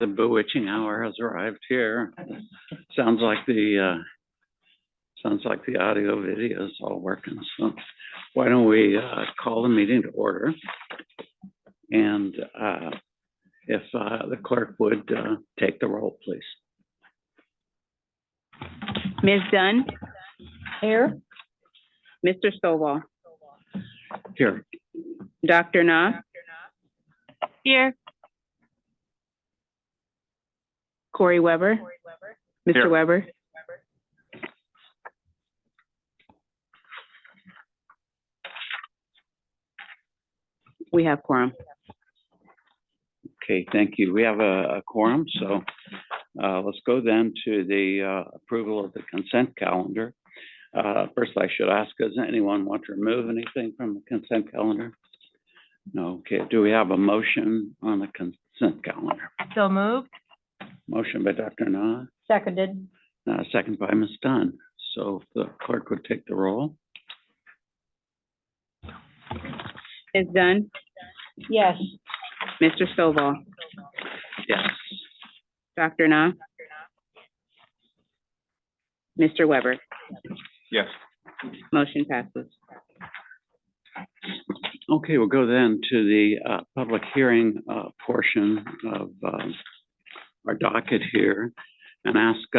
The bewitching hour has arrived here. Sounds like the audio video is all working. So why don't we call the meeting to order? And if the clerk would take the roll, please. Ms. Dunn? Here. Mr. Stovall? Here. Dr. Na? Here. Corey Weber? Mr. Here. Weber? We have quorum. Okay, thank you. We have a quorum, so let's go then to the approval of the consent calendar. First, I should ask, does anyone want to remove anything from the consent calendar? No. Okay, do we have a motion on the consent calendar? So moved. Motion by Dr. Na, Seconded. second by Ms. Dunn. So if the clerk would take the roll. Ms. Dunn? Yes. Mr. Stovall? Yes. Dr. Na? Mr. Weber? Yes. Motion passes. Okay, we'll go then to the public hearing portion of our docket here and ask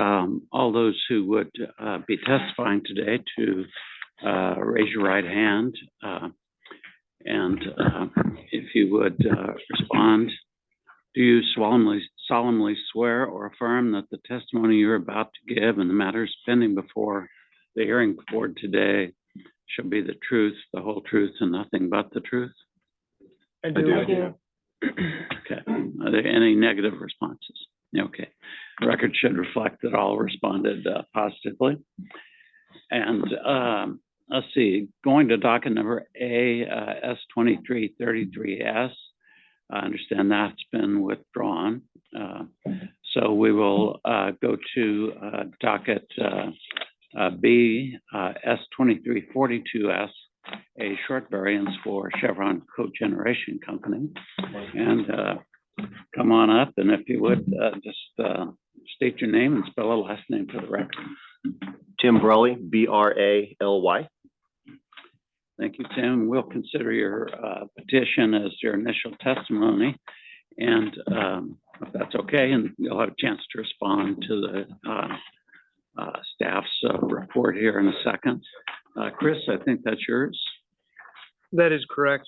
all those who would be testifying today to raise your right hand. And if you would respond, do you solemnly swear or affirm that the testimony you're about to give and the matters pending before the hearing board today shall be the truth, the whole truth, and nothing but the truth? I do. Okay. Are there any negative responses? Okay. The record should reflect that all responded positively. And let's see, going to docket number S2333S. I understand that's been withdrawn. So we will go to docket B, S2342S, a short variance for Chevron Cogeneration Company. And come on up, and if you would, just state your name and spell a last name for the record. Tim Brawley, B-R-A-L-Y. Thank you, Tim. We'll consider your petition as your initial testimony. And if that's okay, and you'll have a chance to respond to the staff's report here in a second. Chris, I think that's yours. That is correct.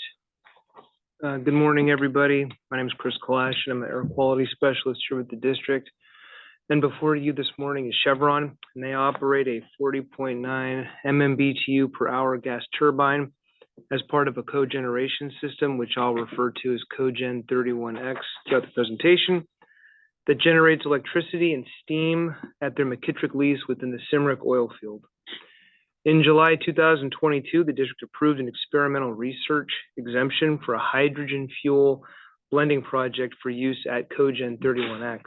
Good morning, everybody. My name is Chris Kalash, and I'm an air quality specialist here with the district. And before you this morning is Chevron, and they operate a 40.9 MMBTU per hour gas turbine as part of a cogeneration system, which I'll refer to as Cogen 31X throughout the presentation, that generates electricity and steam at their McKittrick lease within the Simrick oil field. In July 2022, the district approved an experimental research exemption for a hydrogen fuel blending project for use at Cogen 31X.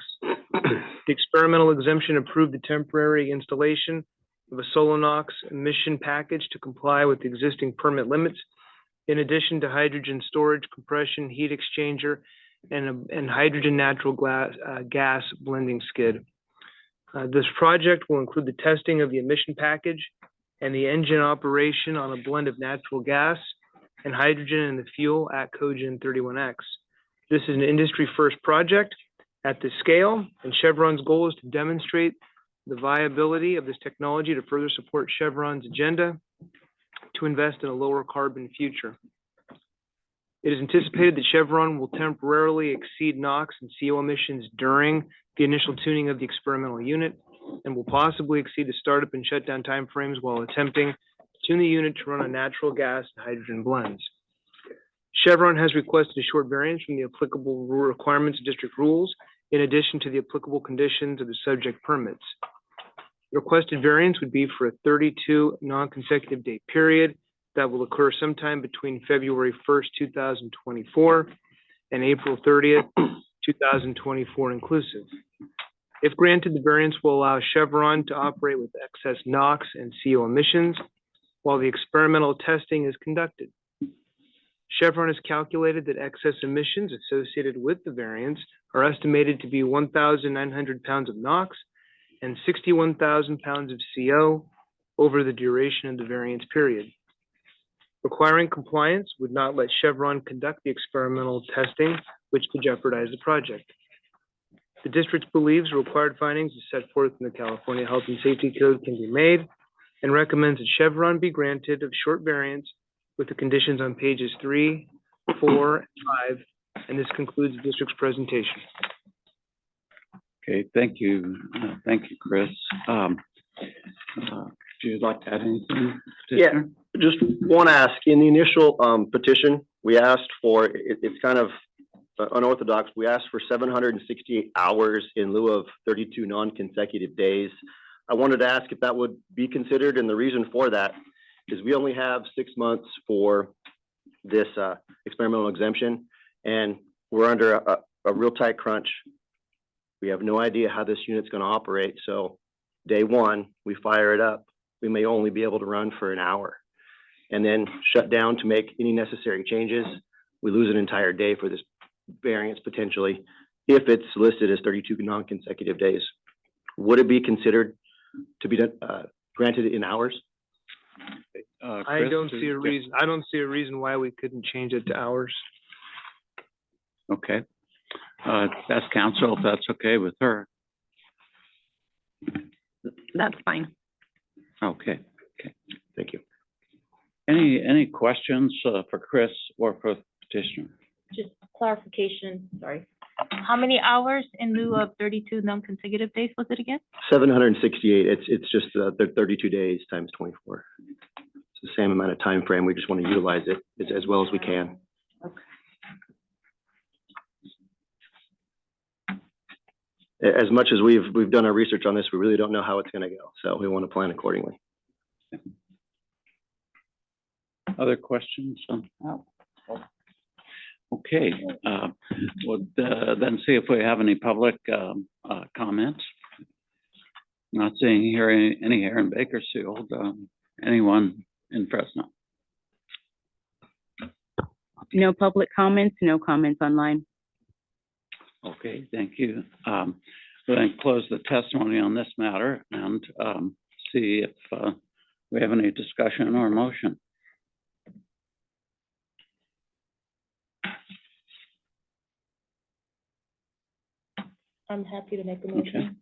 The experimental exemption approved the temporary installation of a Solonox emission package to comply with existing permit limits, in addition to hydrogen storage, compression, heat exchanger, and hydrogen natural gas blending skid. This project will include the testing of the emission package and the engine operation on a blend of natural gas and hydrogen in the fuel at Cogen 31X. This is an industry first project at this scale, and Chevron's goal is to demonstrate the viability of this technology to further support Chevron's agenda to invest in a lower carbon future. It is anticipated that Chevron will temporarily exceed NOx and CO emissions during the initial tuning of the experimental unit, and will possibly exceed the startup and shutdown timeframes while attempting to tune the unit to run on natural gas and hydrogen blends. Chevron has requested a short variance from the applicable requirements of district rules, in addition to the applicable conditions of the subject permits. The requested variance would be for a 32 non-consecutive day period that will occur sometime between February 1st, 2024 and April 30th, 2024 inclusive. If granted, the variance will allow Chevron to operate with excess NOx and CO emissions while the experimental testing is conducted. Chevron has calculated that excess emissions associated with the variance are estimated to be 1,900 pounds of NOx and 61,000 pounds of CO over the duration of the variance period. Requiring compliance would not let Chevron conduct the experimental testing, which could jeopardize the project. The district believes required findings as set forth in the California Health and Safety Code can be made and recommends that Chevron be granted a short variance with the conditions on pages 3, 4, and 5, and this concludes the district's presentation. Okay, thank you. Thank you, Chris. Would you like to add anything, Petitioner? Just want to ask, in the initial petition, we asked for, it's kind of unorthodox, we asked for 768 hours in lieu of 32 non-consecutive days. I wanted to ask if that would be considered, and the reason for that is we only have 6 months for this experimental exemption, and we're under a real tight crunch. We have no idea how this unit's going to operate, so day one, we fire it up. We may only be able to run for an hour and then shut down to make any necessary changes. We lose an entire day for this variance potentially if it's listed as 32 non-consecutive days. Would it be considered to be granted in hours? Chris, I don't see a reason why we couldn't change it to hours. Okay. That's council, if that's okay with her. That's fine. Okay. Thank you. Any questions for Chris or for Petitioner? Just clarification, sorry. How many hours in lieu of 32 non-consecutive days was it again? 768, it's just the 32 days times 24. It's the same amount of time frame. We just want to utilize it as well as we can. Okay. As much as we've done our research on this, we really don't know how it's going to go. So we want to plan accordingly. Other questions? No. Okay, we'll then see if we have any public comments. Not seeing any here in Bakersfield. Anyone in Fresno? No public comments, no comments online. Okay, thank you. We'll then close the testimony on this matter and see if we have any discussion or motion. I'm happy to make a motion.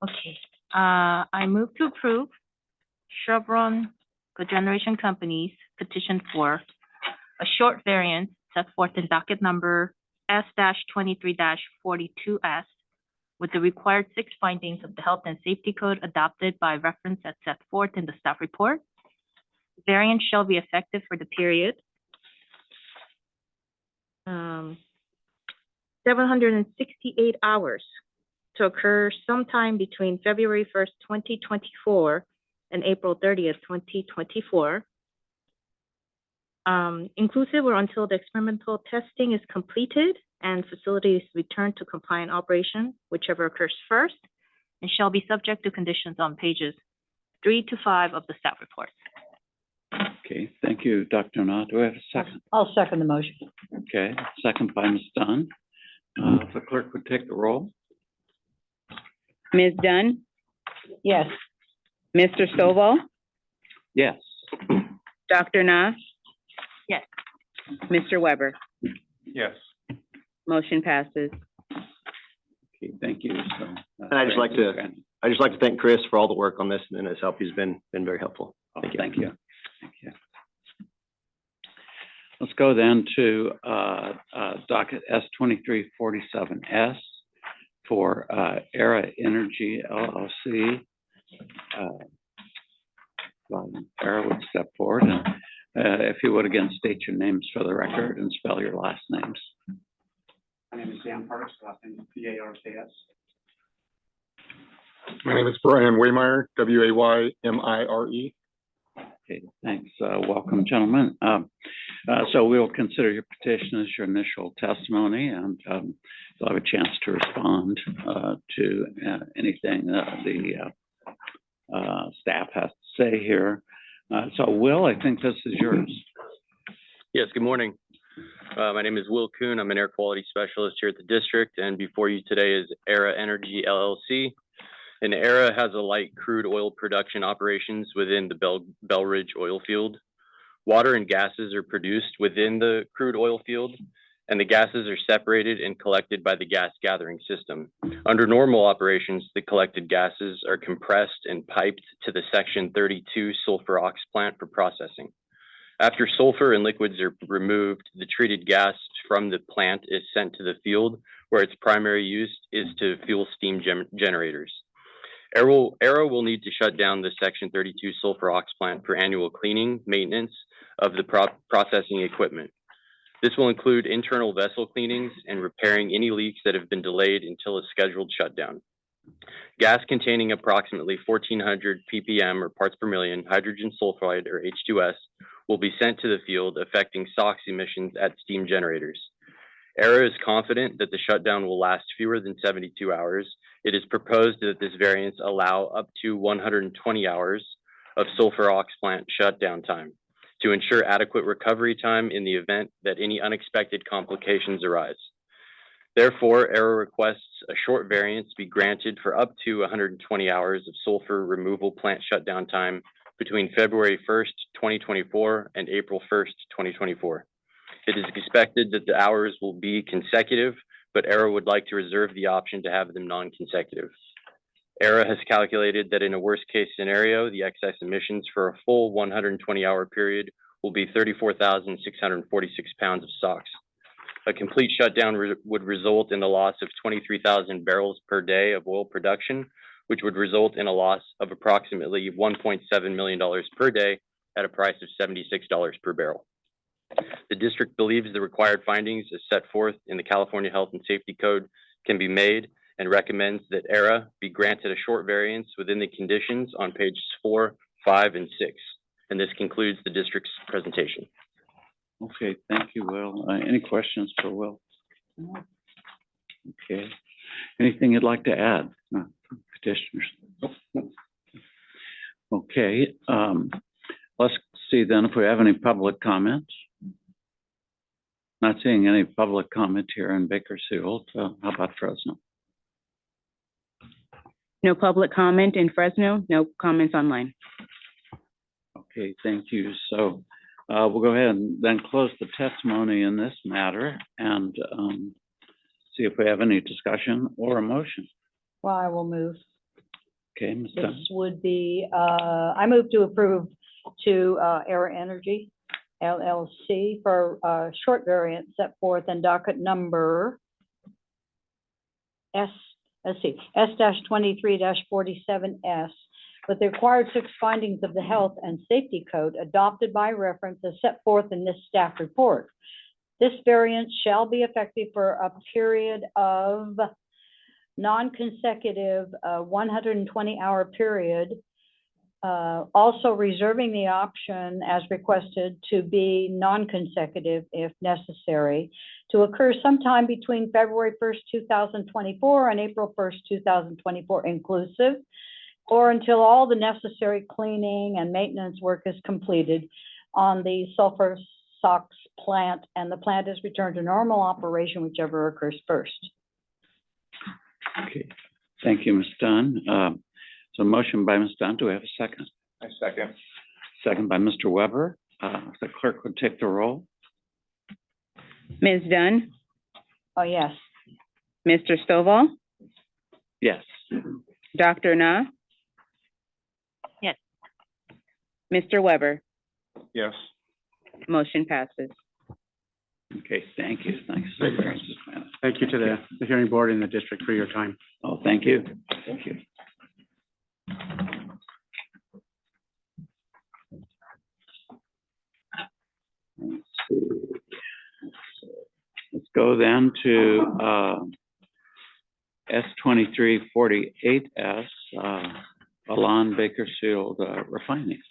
Okay, I move to approve Chevron Cogeneration Company's petition for a short variance set forth in docket number S-23-42S with the required 6 findings of the Health and Safety Code adopted by reference as set forth in the staff report. Variance shall be effective for the period 768 hours to occur sometime between February 1st, 2024 and April 30th, 2024. Inclusive or until the experimental testing is completed and facilities return to compliant operation, whichever occurs first, and shall be subject to conditions on pages 3 to 5 of the staff report. Okay, thank you, Dr. Na. Do we have a second? I'll second the motion. Okay, second by Ms. Dunn. If the clerk would take the roll. Ms. Dunn, Yes. Mr. Stovall, Yes. Dr. Na? Yes. Mr. Weber? Yes. Motion passes. Okay, thank you. So, And I'd just like to thank Chris for all the work on this and his help. He's been very helpful. Thank you. Thank you. Let's go then to docket S-2347S for Era Energy LLC. Era would step forward and if you would again state your names for the record and spell your last names. My name is Dan Parks, last name is P-A-R-K-S. My name is Brian Waymire, W-A-Y-M-I-R-E. Okay, thanks. Welcome, gentlemen. So we'll consider your petition as your initial testimony, and you'll have a chance to respond to anything the staff has to say here. So Will, I think this is yours. Yes, good morning. My name is Will Kuhn. I'm an air quality specialist here at the district, and before you today is Era Energy LLC. And Era has a light crude oil production operations within the Bell Ridge oil field. Water and gases are produced within the crude oil field, and the gases are separated and collected by the gas gathering system. Under normal operations, the collected gases are compressed and piped to the Section 32 sulfur ox plant for processing. After sulfur and liquids are removed, the treated gas from the plant is sent to the field, where its primary use is to fuel steam generators. Aero will need to shut down the Section 32 sulfur ox plant for annual cleaning, maintenance of the processing equipment. This will include internal vessel cleanings and repairing any leaks that have been delayed until a scheduled shutdown. Gas containing approximately 1,400 ppm or parts per million hydrogen sulfide or H2S will be sent to the field, affecting SOx emissions at steam generators. Era is confident that the shutdown will last fewer than 72 hours. It is proposed that this variance allow up to 120 hours of sulfur ox plant shutdown time to ensure adequate recovery time in the event that any unexpected complications arise. Therefore, Era requests a short variance be granted for up to 120 hours of sulfur removal plant shutdown time between February 1st, 2024 and April 1st, 2024. It is expected that the hours will be consecutive, but Era would like to reserve the option to have them non-consecutive. Era has calculated that in a worst-case scenario, the excess emissions for a full 120-hour period will be 34,646 pounds of SOx. A complete shutdown would result in the loss of 23,000 barrels per day of oil production, which would result in a loss of approximately $1.7 million per day at a price of $76 per barrel. The district believes the required findings as set forth in the California Health and Safety Code can be made and recommends that Era be granted a short variance within the conditions on pages 4, 5, and 6. And this concludes the district's presentation. Okay, thank you, Will. Any questions for Will? Okay. Anything you'd like to add, petitioners? Okay, let's see then if we have any public comments. Not seeing any public comment here in Bakersfield. How about Fresno? No public comment in Fresno, no comments online. Okay, thank you. So we'll go ahead and then close the testimony in this matter and see if we have any discussion or a motion. Well, I will move. Okay, Ms. This Dunn. would be, I move to approve to Era Energy LLC for short variance set forth in docket number S-23-47S with the required 6 findings of the Health and Safety Code adopted by reference as set forth in this staff report. This variance shall be effective for a period of non-consecutive 120-hour period, also reserving the option as requested to be non-consecutive if necessary, to occur sometime between February 1st, 2024 and April 1st, 2024 inclusive, or until all the necessary cleaning and maintenance work is completed on the sulfur SOx plant and the plant is returned to normal operation, whichever occurs first. Okay, thank you, Ms. Dunn. So motion by Ms. Dunn. Do we have a second? I second. Second by Mr. Weber. If the clerk would take the roll. Ms. Dunn, Oh, yes. Mr. Stovall, Yes. Dr. Na? Yes. Mr. Weber, Yes. motion passes. Okay, thank you. Thanks. Thank you to the hearing board and the district for your time. Oh, thank you. Thank you. Let's see. Let's go then to S-2348S, Alon Bakersfield Refining.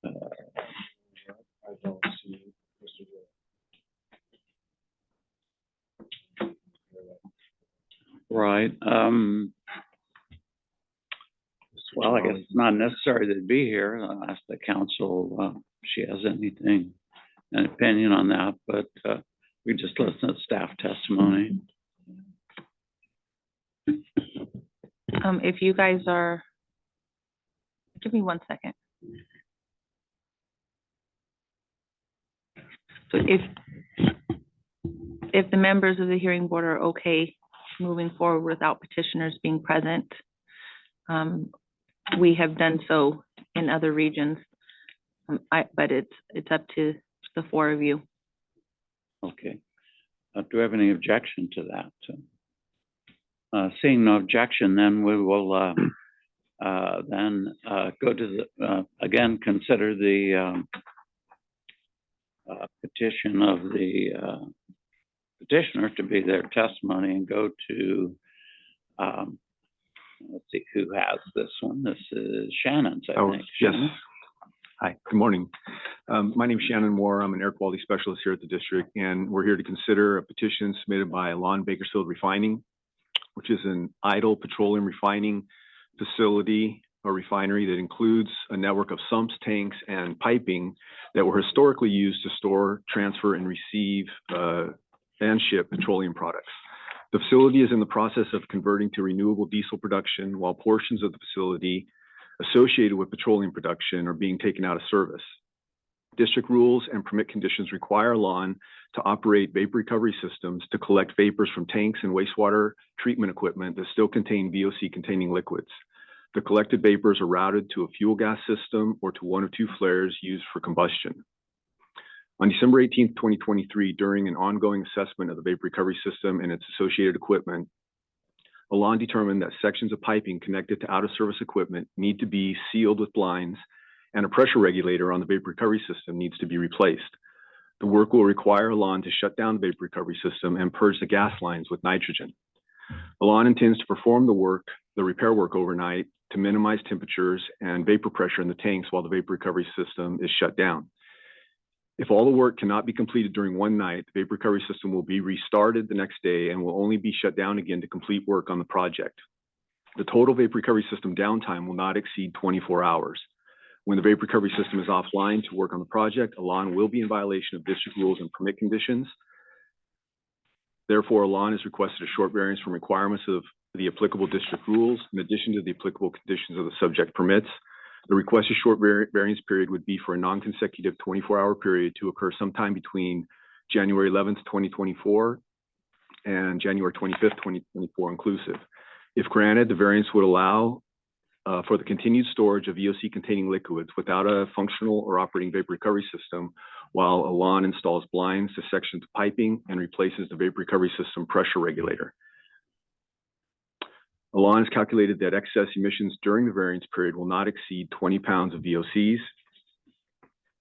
I don't see Mr. Right. This Well, I guess it's not necessary to be here. I'll ask the council, if she has anything, an opinion on that, but, we just listen to staff testimony. If you guys are, give me 1 second. So if the members of the hearing board are okay moving forward without petitioners being present, we have done so in other regions. But it's up to the 4 of you. Okay. Do we have any objection to that? Seeing no objection, then we will, then, go to the, again, consider the, petition of the, petitioner to be their testimony and go to, let's see, who has this one? This is Shannon's, I think. Yes. Shannon? Hi, good morning. My name is Shannon Moore. I'm an air quality specialist here at the district, and we're here to consider a petition submitted by Alon Bakersfield Refining, which is an idle petroleum refining facility or refinery that includes a network of sumps, tanks, and piping that were historically used to store, transfer, and receive and ship petroleum products. The facility is in the process of converting to renewable diesel production, while portions of the facility associated with petroleum production are being taken out of service. District rules and permit conditions require Alon to operate vapor recovery systems to collect vapors from tanks and wastewater treatment equipment that still contain VOC-containing liquids. The collected vapors are routed to a fuel gas system or to one of 2 flares used for combustion. On December 18, 2023, during an ongoing assessment of the vapor recovery system and its associated equipment, Alon determined that sections of piping connected to out-of-service equipment need to be sealed with blinds, and a pressure regulator on the vapor recovery system needs to be replaced. The work will require Alon to shut down the vapor recovery system and purge the gas lines with nitrogen. Alon intends to perform the repair work overnight to minimize temperatures and vapor pressure in the tanks while the vapor recovery system is shut down. If all the work cannot be completed during one night, the vapor recovery system will be restarted the next day and will only be shut down again to complete work on the project. The total vapor recovery system downtime will not exceed 24 hours. When the vapor recovery system is offline to work on the project, Alon will be in violation of district rules and permit conditions. Therefore, Alon has requested a short variance from requirements of the applicable district rules in addition to the applicable conditions of the subject permits. The requested short variance period would be for a non-consecutive 24-hour period to occur sometime between January 11th, 2024 and January 25th, 2024 inclusive. If granted, the variance would allow for the continued storage of VOC-containing liquids without a functional or operating vapor recovery system, while Alon installs blinds to sections of piping and replaces the vapor recovery system pressure regulator. Alon has calculated that excess emissions during the variance period will not exceed 20 pounds of VOCs.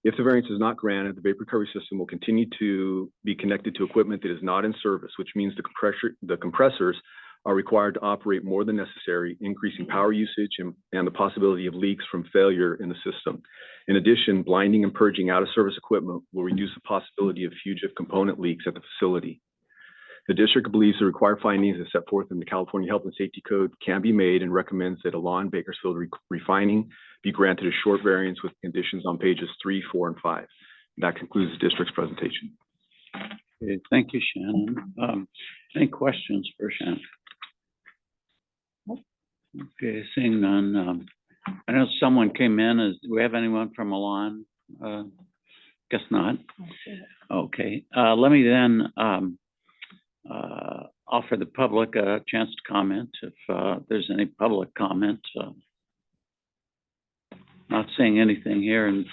If the variance is not granted, the vapor recovery system will continue to be connected to equipment that is not in service, which means the compressors are required to operate more than necessary, increasing power usage and the possibility of leaks from failure in the system. In addition, blinding and purging out-of-service equipment will reduce the possibility of fugitive component leaks at the facility. The district believes the required findings as set forth in the California Health and Safety Code can be made and recommends that Alon Bakersfield Refining be granted a short variance with conditions on pages 3, 4, and 5. That concludes the district's presentation. Okay, thank you, Shannon. Any questions for Shannon? Okay, seeing none. I know someone came in. Do we have anyone from Alon? Guess not. Okay, let me then offer the public a chance to comment if there's any public comment. Not seeing anything here in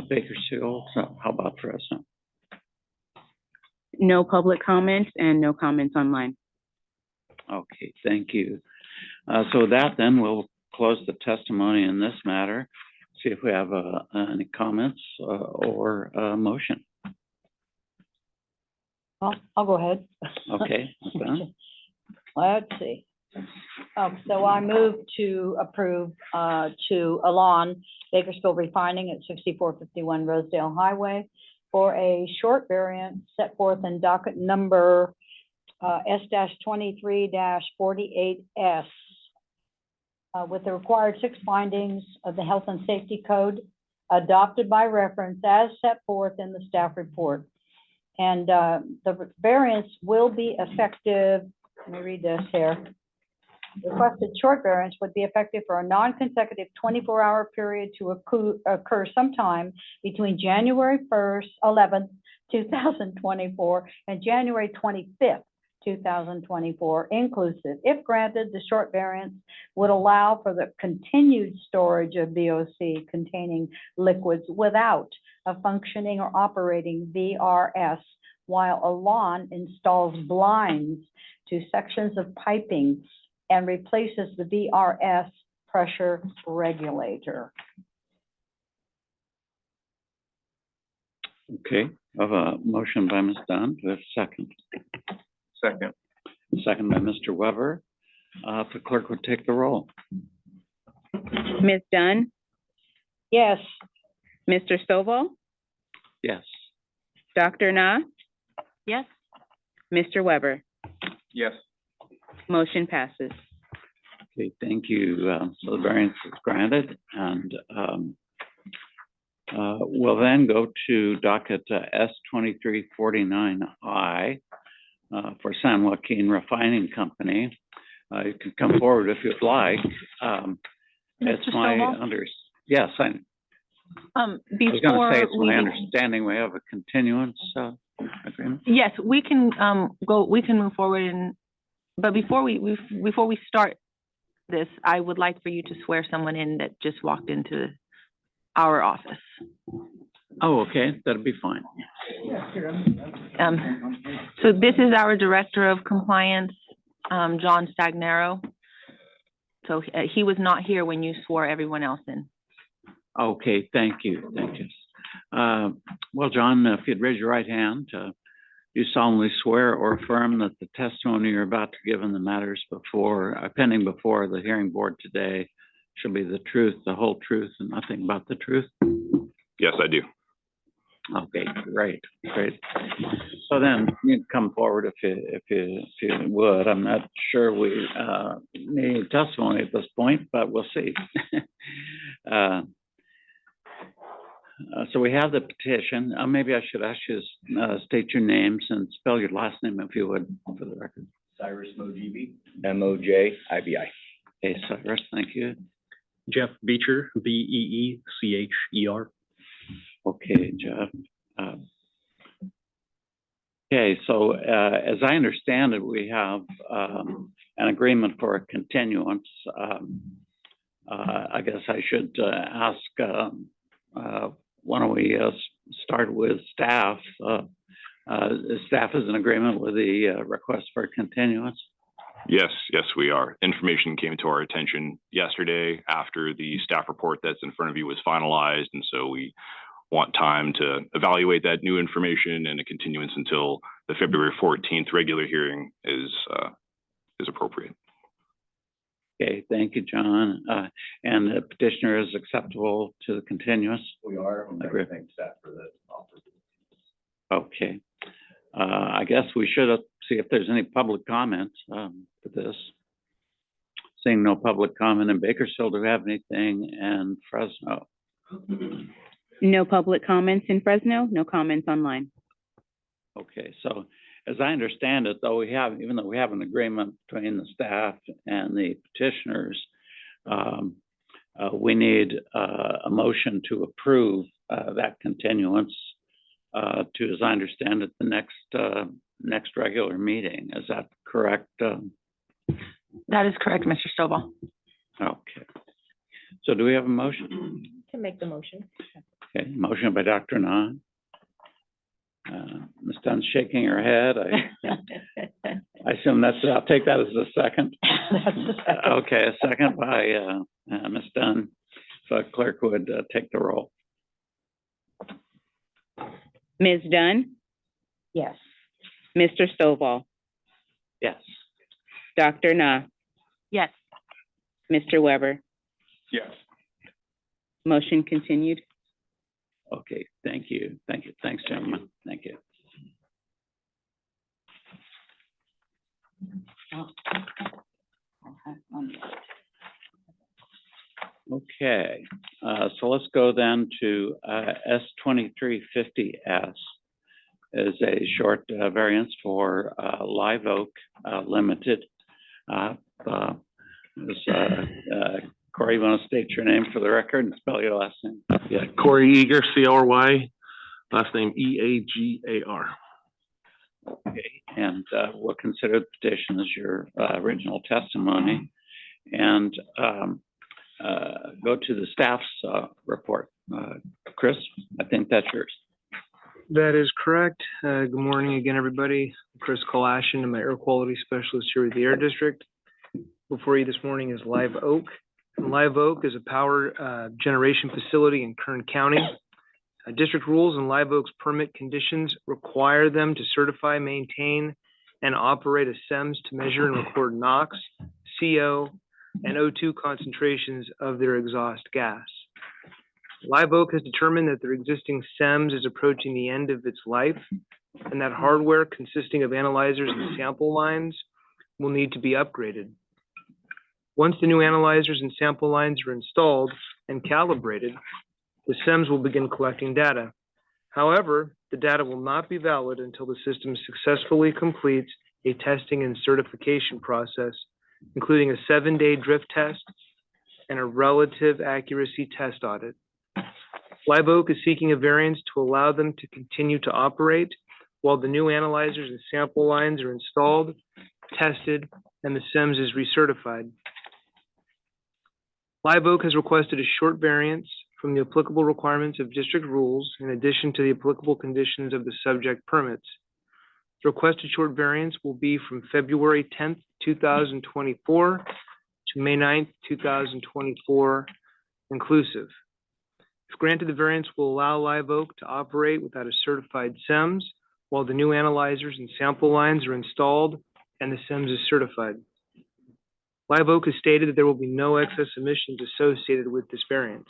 Bakersfield. So how about Fresno? No public comments and no comments online. Okay, thank you. So with that, then we'll close the testimony in this matter. See if we have any comments or motion. I'll go ahead. Okay. Okay. Let's see. So I move to approve to Alon Bakersfield Refining at 6451 Rosedale Highway for a short variance set forth in docket number S-23-48S with the required 6 findings of the Health and Safety Code adopted by reference as set forth in the staff report. And the variance will be effective, let me read this here. Requested short variance would be effective for a non-consecutive 24-hour period to occur sometime between January 11th, 2024, and January 25th, 2024, inclusive. If granted, the short variance would allow for the continued storage of VOC containing liquids without a functioning or operating VRS, while a lawn installs blinds to sections of piping and replaces the VRS pressure regulator. Okay, I have a motion by Ms. Dunn. Do we have a second? Second. Second by Mr. Weber. If the clerk would take the roll. Ms. Dunn, Yes. Mr. Stovall, Yes. Dr. Na, Yes? Mr. Weber. Yes. Motion passes. Okay, thank you. So the variance is granted, and we'll then go to docket S 2349I for San Joaquin Refining Company. You can come forward if you'd like. It's Mr. my Stovall? Yes, I was going to Before say it's we, my understanding we have a continuance agreement. yes, we can, we can move forward but before we start this, I would like for you to swear someone in that just walked into our office. Oh, okay, that'd be fine. So this is our Director of Compliance, John Stagnaro. So he was not here when you swore everyone else in. Okay, thank you, thank you. Well, John, if you'd raise your right hand, do you solemnly swear or affirm that the testimony you're about to give in the matters pending before the hearing board today shall be the truth, the whole truth, and nothing but the truth? Yes, I do. Okay, great, great. So then you can come forward if you would. I'm not sure we need testimony at this point, but we'll see. So we have the petition. Maybe I should ask you to state your names and spell your last name if you would for the record. Cyrus Mojibi, M-O-J-I-B-I. Okay, Cyrus, thank you. Jeff Beecher, B-E-E-C-H-E-R. Okay, Jeff. Okay, so as I understand it, we have an agreement for a continuance. I guess I should ask, why don't we start with staff? Staff is in agreement with the request for continuance? Yes, we are. Information came to our attention yesterday after the staff report that's in front of you was finalized, and so we want time to evaluate that new information, and a continuance until the February 14th regular hearing is appropriate. Okay, thank you, John. And the petitioner is acceptable to the continuance? We are. Agree. Thank staff for the offer. Okay. I guess we should see if there's any public comments for this. Seeing no public comment in Bakersfield, do we have anything in Fresno? No public comments in Fresno, no comments online. Okay, so as I understand it, though, even though we have an agreement between the staff and the petitioners, we need a motion to approve that continuance to, as I understand it, the next regular meeting. Is that correct? That is correct, Mr. Stovall. Okay. So do we have a motion? To make the motion. Okay, motion by Dr. Na. Ms. Dunn's shaking her head. I assume I'll take that as a second. Okay, a second by Ms. Dunn. So clerk would take the roll. Ms. Dunn, Yes. Mr. Stovall, Yes. Dr. Na, Yes. Mr. Weber. Yes. Motion continued. Okay, thank you. Thank you. Thanks, gentlemen. Thank you. Okay, so let's go then to S2350S is a short variance for Live Oak Limited. Corey, you want to state your name for the record and spell your last name? Yeah, Corey Eager, C-O-R-Y, last name E-A-G-A-R. Okay, and we'll consider the petition as your original testimony. And go to the staff's report. Chris, I think that's yours. That is correct. Good morning again, everybody. I'm Chris Colashin. I'm an air quality specialist here at the Air District. Before you this morning is Live Oak. And Live Oak is a power generation facility in Kern County. District rules and Live Oak's permit conditions require them to certify, maintain, and operate a SEMS to measure and record NOx, CO, and O2 concentrations of their exhaust gas. Live Oak has determined that their existing SEMS is approaching the end of its life, and that hardware consisting of analyzers and sample lines will need to be upgraded. Once the new analyzers and sample lines are installed and calibrated, the SEMS will begin collecting data. However, the data will not be valid until the system successfully completes a testing and certification process, including a 7-day drift test and a relative accuracy test audit. Live Oak is seeking a variance to allow them to continue to operate while the new analyzers and sample lines are installed, tested, and the SEMS is recertified. Live Oak has requested a short variance from the applicable requirements of district rules in addition to the applicable conditions of the subject permits. The requested short variance will be from February 10th, 2024 to May 9th, 2024 inclusive. If granted, the variance will allow Live Oak to operate without a certified SEMS while the new analyzers and sample lines are installed and the SEMS is certified. Live Oak has stated that there will be no excess emissions associated with this variance.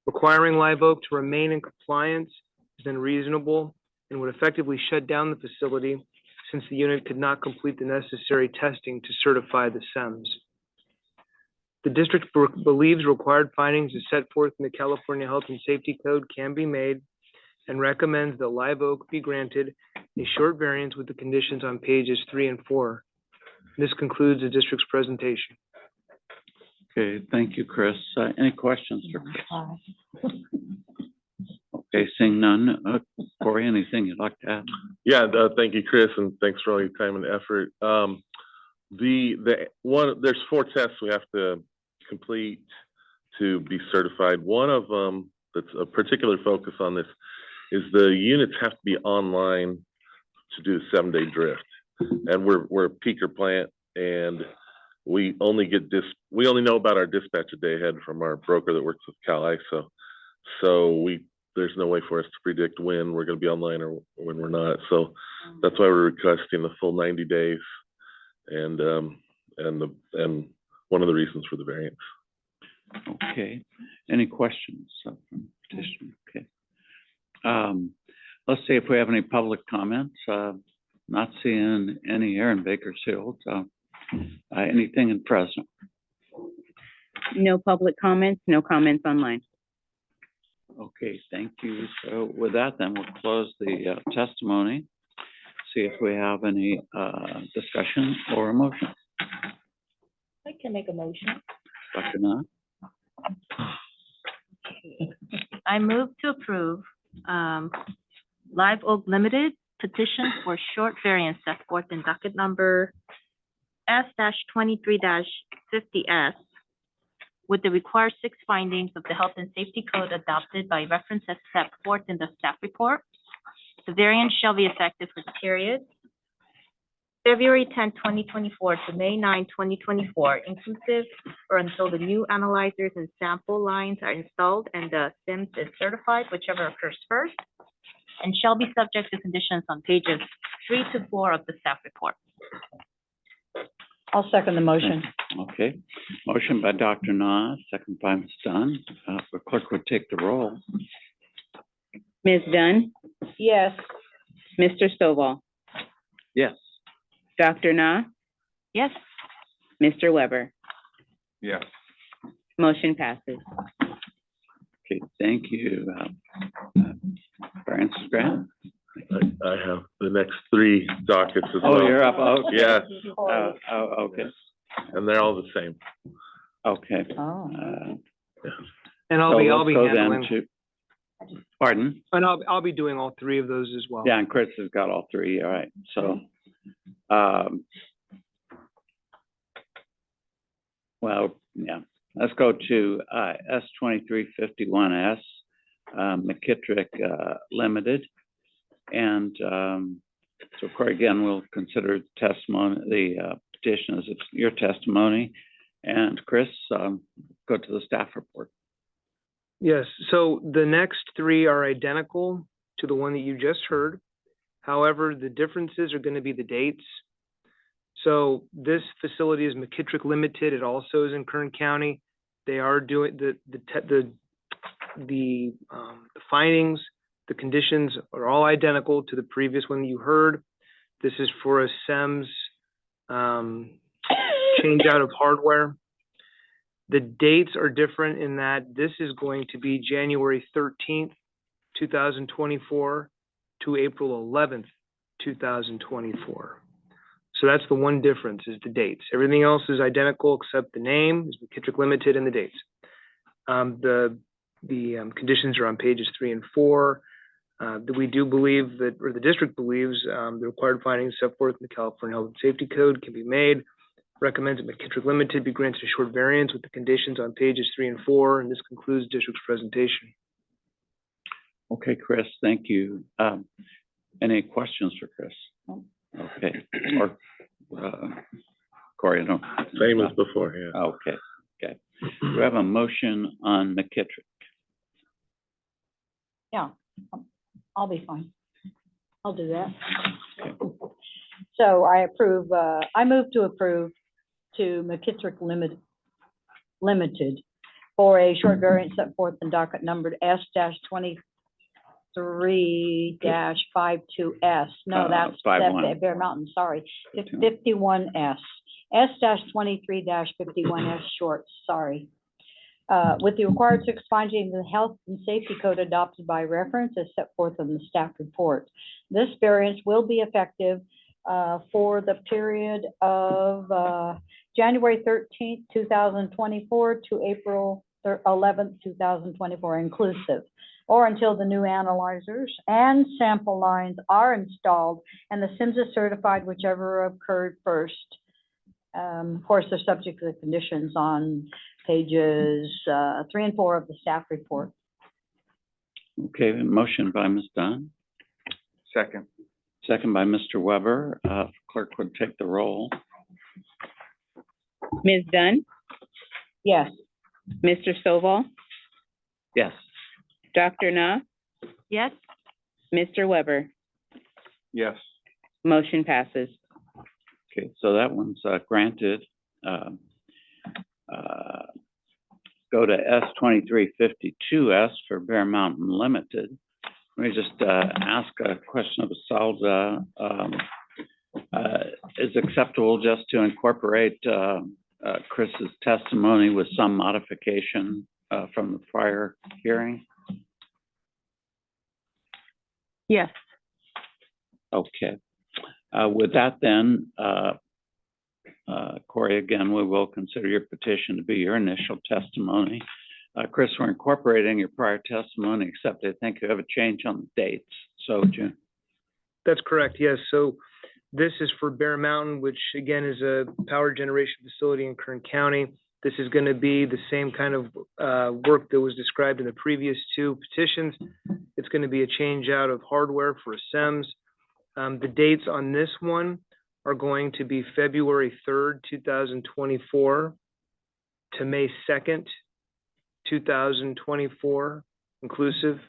Requiring Live Oak to remain in compliance is unreasonable and would effectively shut down the facility since the unit could not complete the necessary testing to certify the SEMS. The district believes required findings as set forth in the California Health and Safety Code can be made and recommends that Live Oak be granted a short variance with the conditions on pages 3 and 4. This concludes the district's presentation. Okay, thank you, Chris. Any questions for Chris? Okay, seeing none. Corey, anything you'd like to add? Yeah, thank you, Chris, and thanks for all your time and effort. There's 4 tests we have to complete to be certified. One of them that's a particular focus on this is the units have to be online to do a 7-day drift. And we're a peaker plant, and we only know about our dispatch a day ahead from our broker that works with Cal ISO. So there's no way for us to predict when we're going to be online or when we're not. So that's why we're requesting the full 90 days, and one of the reasons for the variance. Okay. Any questions from the petitioner? Okay. Let's see if we have any public comments. Not seeing any here in Bakersfield. Anything in Fresno? No public comments, no comments online. Okay, thank you. So with that, then we'll close the testimony. See if we have any discussion or a motion. I can make a motion. Dr. Na? I move to approve Live Oak Limited petition for short variance set forth in docket number S-23-50S with the required 6 findings of the Health and Safety Code adopted by reference as set forth in the staff report. The variance shall be effective for the period February 10, 2024 to May 9, 2024, inclusive, or until the new analyzers and sample lines are installed and the SEMS is certified, whichever occurs first, and shall be subject to conditions on pages 3 to 4 of the staff report. I'll second the motion. Okay. Motion by Dr. Na, second by Ms. Dunn. The clerk would take the roll. Ms. Dunn? Yes. Mr. Stovall? Yes. Dr. Na? Yes. Mr. Weber? Yes. Motion passes. Okay, thank you. Francis Grant? I have the next three dockets as Oh, well. you're up, okay. Yes, Okay, and they're all the same. okay. Oh. And I'll So be let's go then handling, to- Pardon? and I'll be doing all three of those as well. Yeah, and Chris has got all three, all right, so, well, yeah, let's go to, S 2351S, McKittrick, Limited. And, so Corey, again, we'll consider testimony, the, petition as it's your testimony. And Chris, go to the staff report. Yes, so the next three are identical to the one that you just heard. However, the differences are going to be the dates. So this facility is McKittrick Limited. It also is in Kern County. They are doing the findings, the conditions are all identical to the previous one you heard. This is for a SEMS change out of hardware. The dates are different in that this is going to be January 13th, 2024 to April 11th, 2024. So that's the one difference, is the dates. Everything else is identical except the name is McKittrick Limited and the dates. The conditions are on pages 3 and 4. We do believe that, or the district believes, the required findings set forth in the California Health and Safety Code can be made. Recommends that McKittrick Limited be granted a short variance with the conditions on pages 3 and 4, and this concludes the district's presentation. Okay, Chris, thank you. Any questions for Chris? Okay, or, Corey, I don't. Same as before, yeah. Okay, okay. Do we have a motion on McKittrick? Yeah, I'll be fine. I'll do that. So I move to approve to McKittrick Limited for a short variance set forth in docket numbered S-23-52S. No, that's 51. Bear Mountain, sorry. It's 51S. S-23-51S short, sorry. With the required 6 findings in the Health and Safety Code adopted by reference as set forth in the staff report. This variance will be effective for the period of January 13th, 2024 to April 11th, 2024 inclusive, or until the new analyzers and sample lines are installed and the SIMS is certified, whichever occurred first. Of course, they're subject to the conditions on pages 3 and 4 of the staff report. Okay, motion by Ms. Dunn, Second. second by Mr. Weber. Clerk would take the roll. Ms. Dunn, Yes. Mr. Stovall, Yes. Dr. Na, Yes? Mr. Weber. Yes. Motion passes. Okay, so that one's granted. Go to S 2352S for Bear Mountain Limited. Let me just ask a question of Salza. Is it acceptable just to incorporate Chris's testimony with some modification from the prior hearing? Yes. Okay. With that then, Corey, again, we will consider your petition to be your initial testimony. Chris, we're incorporating your prior testimony, except I think you have a change on the dates. So, June. That's correct, yes. So this is for Bear Mountain, which again is a power generation facility in Kern County. This is going to be the same kind of work that was described in the previous 2 petitions. It's going to be a change out of hardware for a SEMS. The dates on this one are going to be February 3rd, 2024 to May 2nd, 2024 inclusive.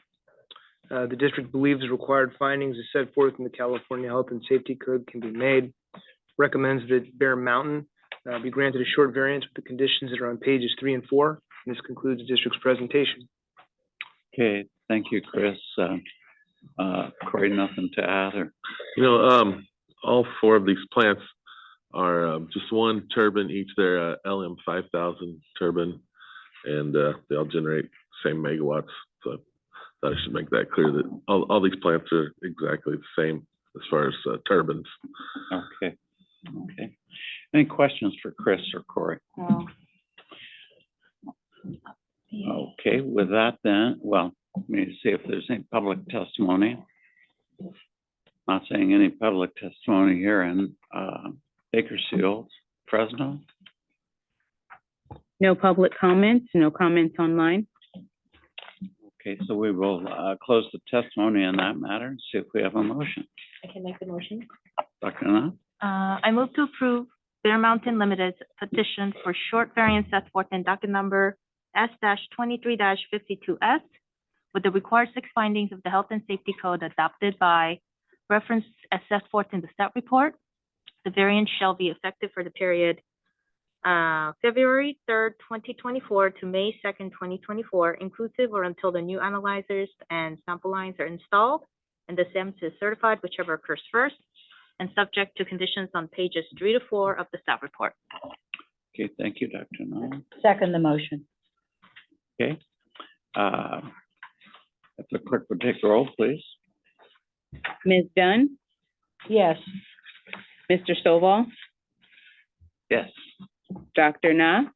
The district believes required findings as set forth in the California Health and Safety Code can be made. Recommends that Bear Mountain be granted a short variance with the conditions that are on pages 3 and 4. And this concludes the district's presentation. Okay, thank you, Chris. Corey, nothing to add or? All 4 of these plants are just one turbine each. They're LM 5000 turbine. and, they all generate same megawatts. So I thought I should make that clear that all these plants are exactly the same as far as turbines. Okay, okay. Any questions for Chris or Corey? No. Okay, with that then, well, let me see if there's any public testimony. Not saying any public testimony here in Bakersfield, Fresno. No public comments, no comments online. Okay, so we will close the testimony in that matter and see if we have a motion. I can make the motion. Dr. Na? I move to approve Bear Mountain Limited's petition for short variance set forth in docket number S-23-52S with the required 6 findings of the Health and Safety Code adopted by reference as set forth in the staff report. The variance shall be effective for the period February 3rd, 2024 to May 2nd, 2024, inclusive or until the new analyzers and sample lines are installed and the SEMS is certified, whichever occurs first, and subject to conditions on pages 3 to 4 of the staff report. Okay, thank you, Dr. Na. Second the motion. Okay. If the clerk would take the roll, please. Ms. Dunn, Yes. Mr. Stovall, Yes. Dr. Na,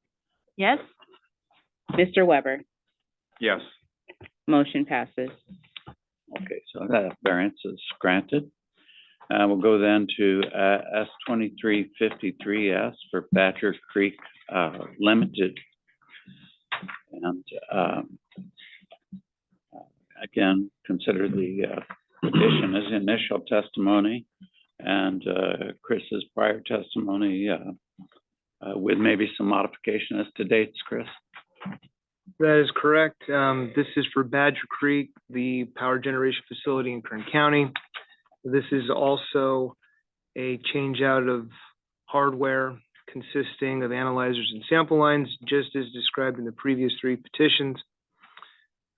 Yes? Mr. Weber. Yes. Motion passes. Okay, so that variance is granted. We'll go then to S-2353S for Badger Creek Limited. And again, consider the petition as initial testimony and Chris's prior testimony with maybe some modification as to dates, Chris. That is correct. This is for Badger Creek, the power generation facility in Kern County. This is also a change out of hardware consisting of analyzers and sample lines, just as described in the previous 3 petitions.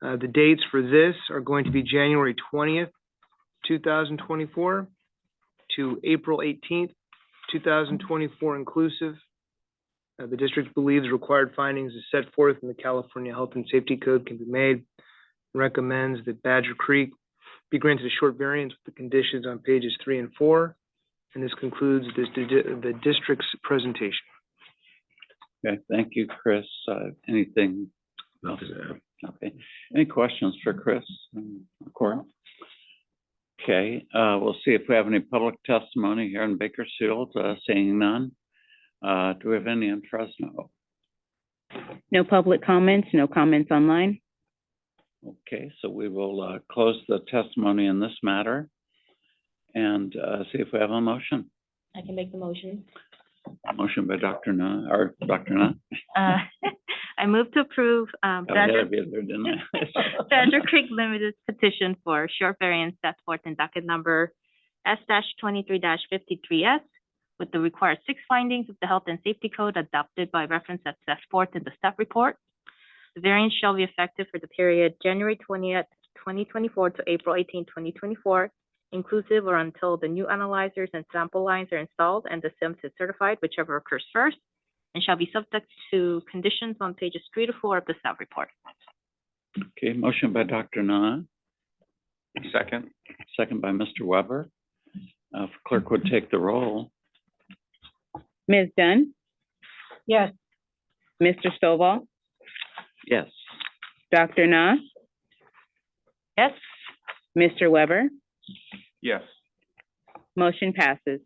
The dates for this are going to be January 20th, 2024 to April 18th, 2024 inclusive. The district believes required findings as set forth in the California Health and Safety Code can be made. Recommends that Badger Creek be granted a short variance with the conditions on pages 3 and 4. And this concludes the district's presentation. Okay, thank you, Chris. Anything else? Okay, any questions for Chris and Corey? Okay, we'll see if we have any public testimony here in Bakersfield. Seeing none. Do we have any in Fresno? No public comments, no comments online. Okay, so we will close the testimony in this matter and see if we have a motion. I can make the motion. Motion by Dr. Na, or Dr. Na. I move to approve Badger Badger Creek Limited's petition for short variance set forth in docket number S-23-53S with the required 6 findings of the Health and Safety Code adopted by reference as set forth in the staff report. The variance shall be effective for the period January 20th, 2024 to April 18th, 2024, inclusive or until the new analyzers and sample lines are installed and the SEMS is certified, whichever occurs first, and shall be subject to conditions on pages 3 to 4 of the staff report. Okay, motion by Dr. Na. Second. Second by Mr. Weber. If clerk would take the roll. Ms. Dunn, Yes. Mr. Stovall, Yes. Dr. Na, Yes? Mr. Weber. Yes. Motion passes.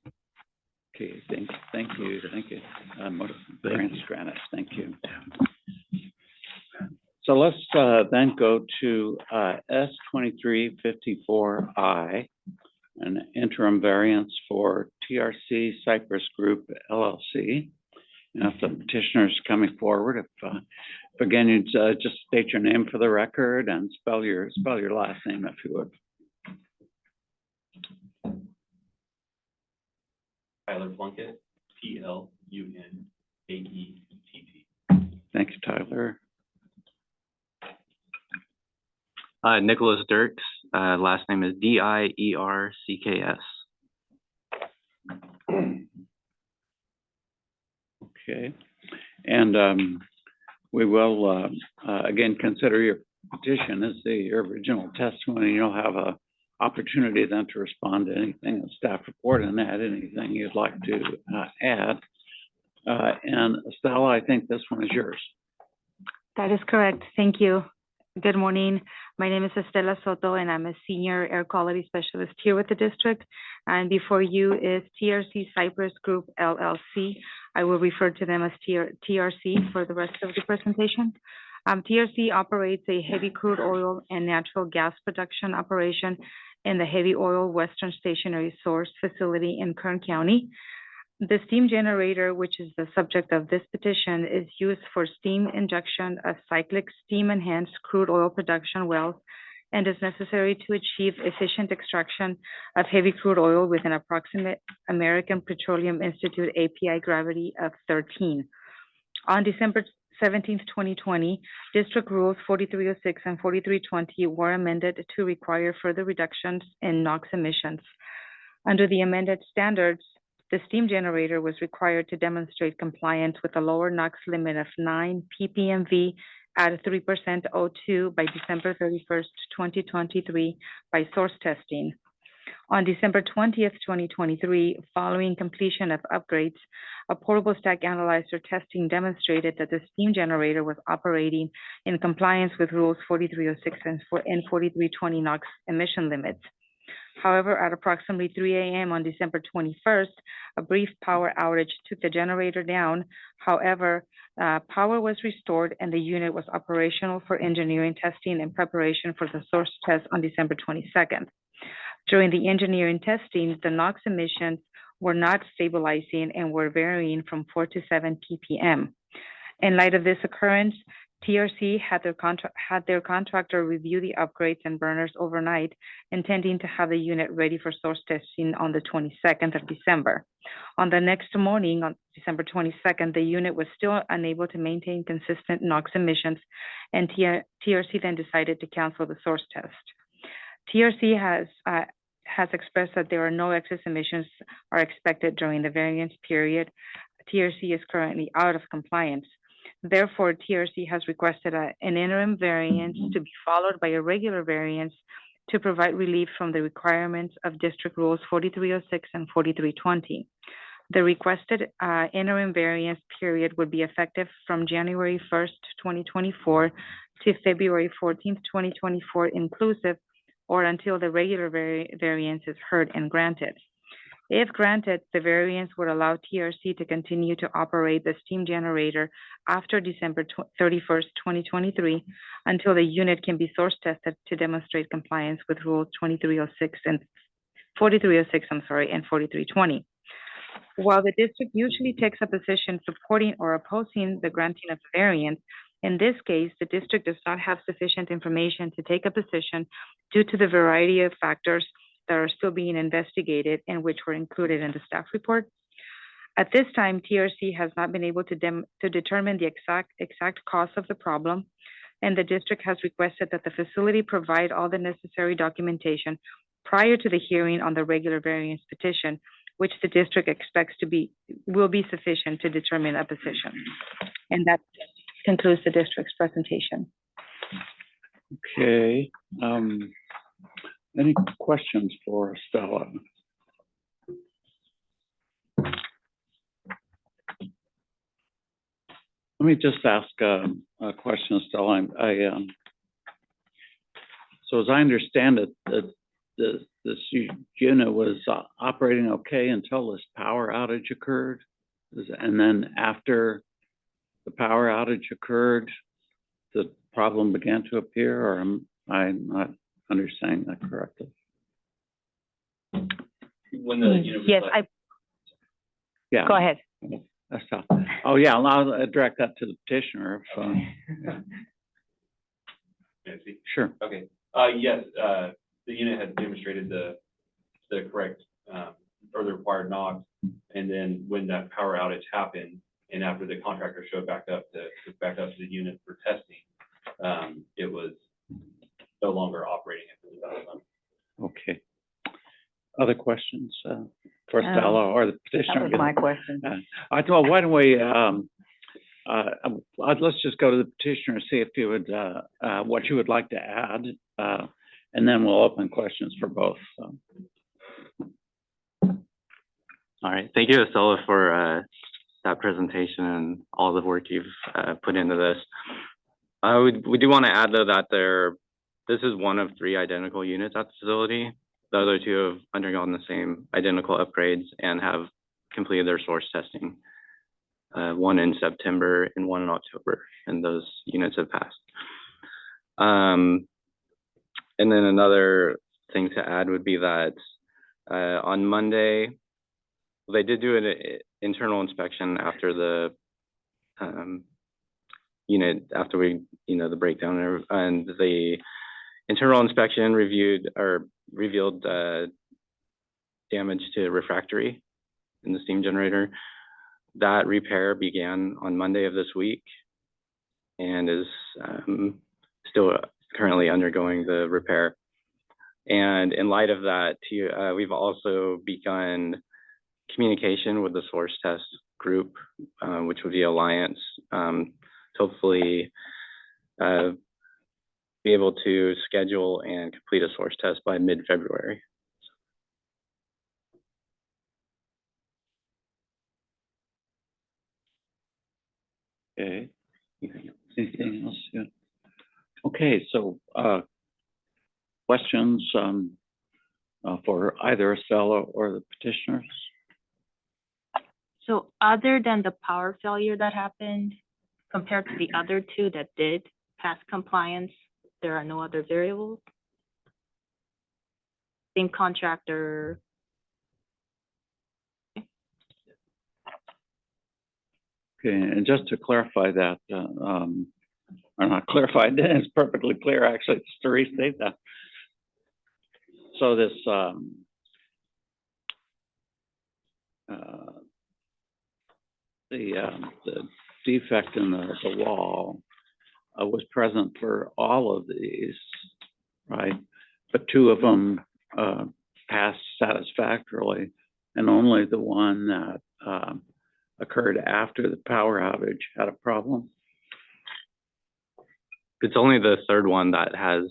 Okay, thank you. Variance granted, thank you. So let's then go to S-2354I, an interim variance for TRC Cypress Group LLC. And if the petitioner's coming forward, if again, you'd just state your name for the record and spell your last name if you would. Tyler Plunkett, P-L-U-N-K-E-T-T. Thank you, Tyler. Nicholas Dirks, last name is D-I-E-R-C-K-S. Okay, and we will, again, consider your petition as the original testimony. You'll have a opportunity then to respond to anything in the staff report and add anything you'd like to add. And Estella, I think this one is yours. That is correct. Thank you. Good morning. My name is Estela Soto, and I'm a senior air quality specialist here with the district. And before you is TRC Cypress Group LLC. I will refer to them as TRC for the rest of the presentation. TRC operates a heavy crude oil and natural gas production operation in the heavy oil Western Stationary Source facility in Kern County. The steam generator, which is the subject of this petition, is used for steam injection of cyclic steam-enhanced crude oil production wells and is necessary to achieve efficient extraction of heavy crude oil with an approximate American Petroleum Institute API gravity of 13. On December 17th, 2020, District Rules 4306 and 4320 were amended to require further reductions in NOx emissions. Under the amended standards, the steam generator was required to demonstrate compliance with a lower NOx limit of 9 ppmv at 3% O2 by December 31st, 2023 by source testing. On December 20th, 2023, following completion of upgrades, a portable stack analyzer testing demonstrated that the steam generator was operating in compliance with rules 4306 and 4320 NOx emission limits. However, at approximately 3 a.m. on December 21st, a brief power outage took the generator down. However, power was restored and the unit was operational for engineering testing in preparation for the source test on December 22nd. During the engineering testing, the NOx emissions were not stabilizing and were varying from 4 to 7 ppm. In light of this occurrence, TRC had their contractor review the upgrades and burners overnight, intending to have the unit ready for source testing on the 22nd of December. On the next morning, on December 22nd, the unit was still unable to maintain consistent NOx emissions, and TRC then decided to cancel the source test. TRC has expressed that there are no excess emissions are expected during the variance period. TRC is currently out of compliance. Therefore, TRC has requested an interim variance to be followed by a regular variance to provide relief from the requirements of District Rules 4306 and 4320. The requested interim variance period would be effective from January 1st, 2024 to February 14th, 2024 inclusive, or until the regular variance is heard and granted. If granted, the variance would allow TRC to continue to operate the steam generator after December 31st, 2023, until the unit can be source tested to demonstrate compliance with Rules 4306 and 4320. While the district usually takes a position supporting or opposing the granting of the variance, in this case, the district does not have sufficient information to take a position due to the variety of factors that are still being investigated and which were included in the staff report. At this time, TRC has not been able to determine the exact cause of the problem, and the district has requested that the facility provide all the necessary documentation prior to the hearing on the regular variance petition, which the district expects will be sufficient to determine a position. And that concludes the district's presentation. Okay. Any questions for Stella? Let me just ask a question, Stella. So as I understand it, this unit was operating okay until this power outage occurred, and then after the power outage occurred, the problem began to appear, or am I not understanding that correctly? When the unit was Yes, Yeah. go ahead. That's tough. Oh, yeah, I'll direct that to the petitioner. Nancy? Sure. Okay. Yes, the unit had demonstrated the correct, or the required NOx. And then when that power outage happened, and after the contractor showed back up to the unit for testing, it was no longer operating at the development. Okay. Other questions for Stella or the petitioner? That was my question. I thought, why don't we let's just go to the petitioner, see if you would, what you would like to add, and then we'll open questions for both. So. All right, thank you, Estella, for that presentation and all the work you've put into this. We do want to add though that this is one of 3 identical units at the facility. The other 2 have undergone the same identical upgrades and have completed their source testing. One in September and one in October, and those units have passed. And then another thing to add would be that on Monday, they did do an internal inspection after the unit, after we, the breakdown, and the internal inspection revealed damage to refractory in the steam generator. That repair began on Monday of this week and is still currently undergoing the repair. And in light of that, we've also begun communication with the source test group, which would be Alliance, to hopefully be able to schedule and complete a source test by mid-February. Okay. Anything else? Yeah. Okay, so questions for either Estella or the petitioners? So other than the power failure that happened, compared to the other 2 that did pass compliance, there are no other variables? Same contractor? Okay, and just to clarify that, or not clarify, it's perfectly clear actually, just to restate that. So this the defect in the wall was present for all of these, right? But 2 of them passed satisfactorily, and only the one that occurred after the power outage had a problem. It's only the 3rd one that has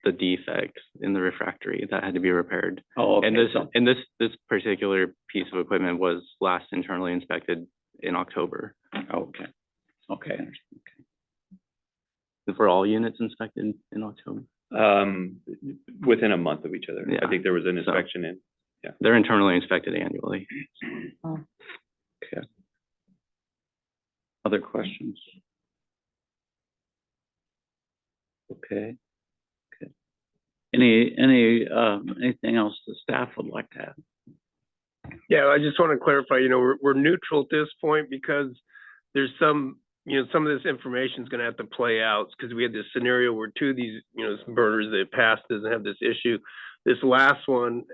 the defect in the refractory that had to be repaired. Oh, okay. And this particular piece of equipment was last internally inspected in October. Okay. Okay. Were all units inspected in October? Within a month of each other. Yeah. I think there was an inspection in. Yeah. They're internally inspected annually. Okay. Other questions? Okay. Okay. Anything else the staff would like to add? Yeah, I just want to clarify, we're neutral at this point because there's some of this information is going to have to play out because we had this scenario where 2 of these, burners that passed doesn't have this issue. This last one,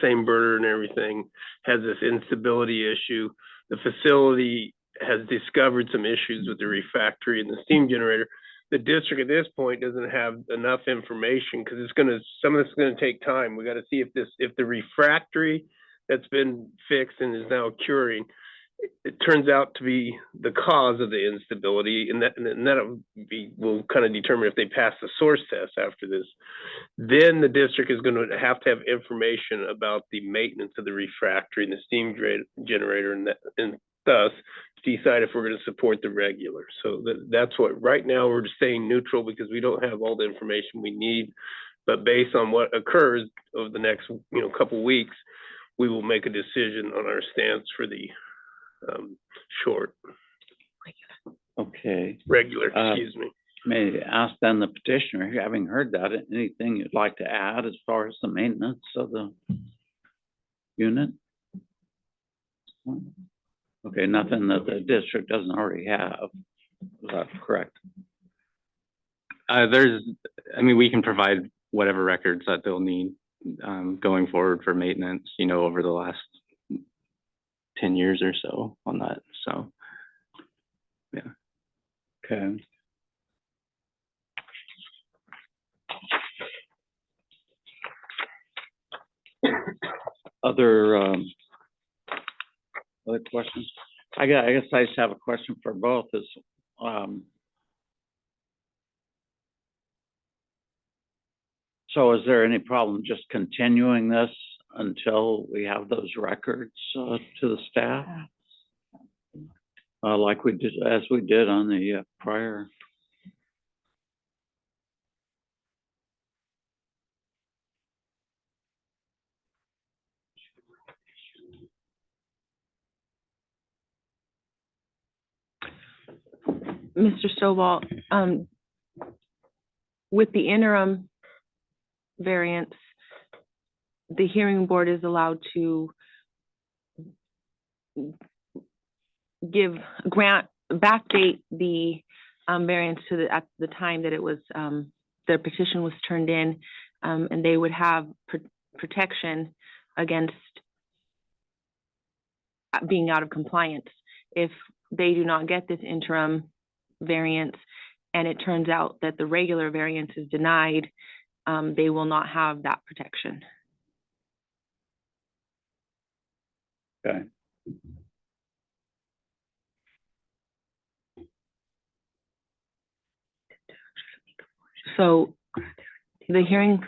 same burner and everything, has this instability issue. The facility has discovered some issues with the refractory and the steam generator. The district at this point doesn't have enough information because some of this is going to take time. We got to see if the refractory that's been fixed and is now curing, it turns out to be the cause of the instability, and that will kind of determine if they pass the source test after this. Then the district is going to have information about the maintenance of the refractory and the steam generator, and thus decide if we're going to support the regular. So that's what, right now we're just staying neutral because we don't have all the information we need. But based on what occurs over the next couple weeks, we will make a decision on our stance for the short. Okay. Regular, excuse me. May I ask then the petitioner, having heard that, anything you'd like to add as far as the maintenance of the unit? Okay, nothing that the district doesn't already have. Is that correct? We can provide whatever records that they'll need going forward for maintenance, over the last 10 years or so on that. So, yeah. Okay. Other questions? I guess I just have a question for both is, so is there any problem just continuing this until we have those records, to the staff? Like we did, as we did on the prior. Mr. Stovall, with the interim variance, the hearing board is allowed to backdate the variance to at the time that it was, their petition was turned in, and they would have protection against being out of compliance. If they do not get this interim variance and it turns out that the regular variance is denied, they will not have that protection. Okay. So the hearing,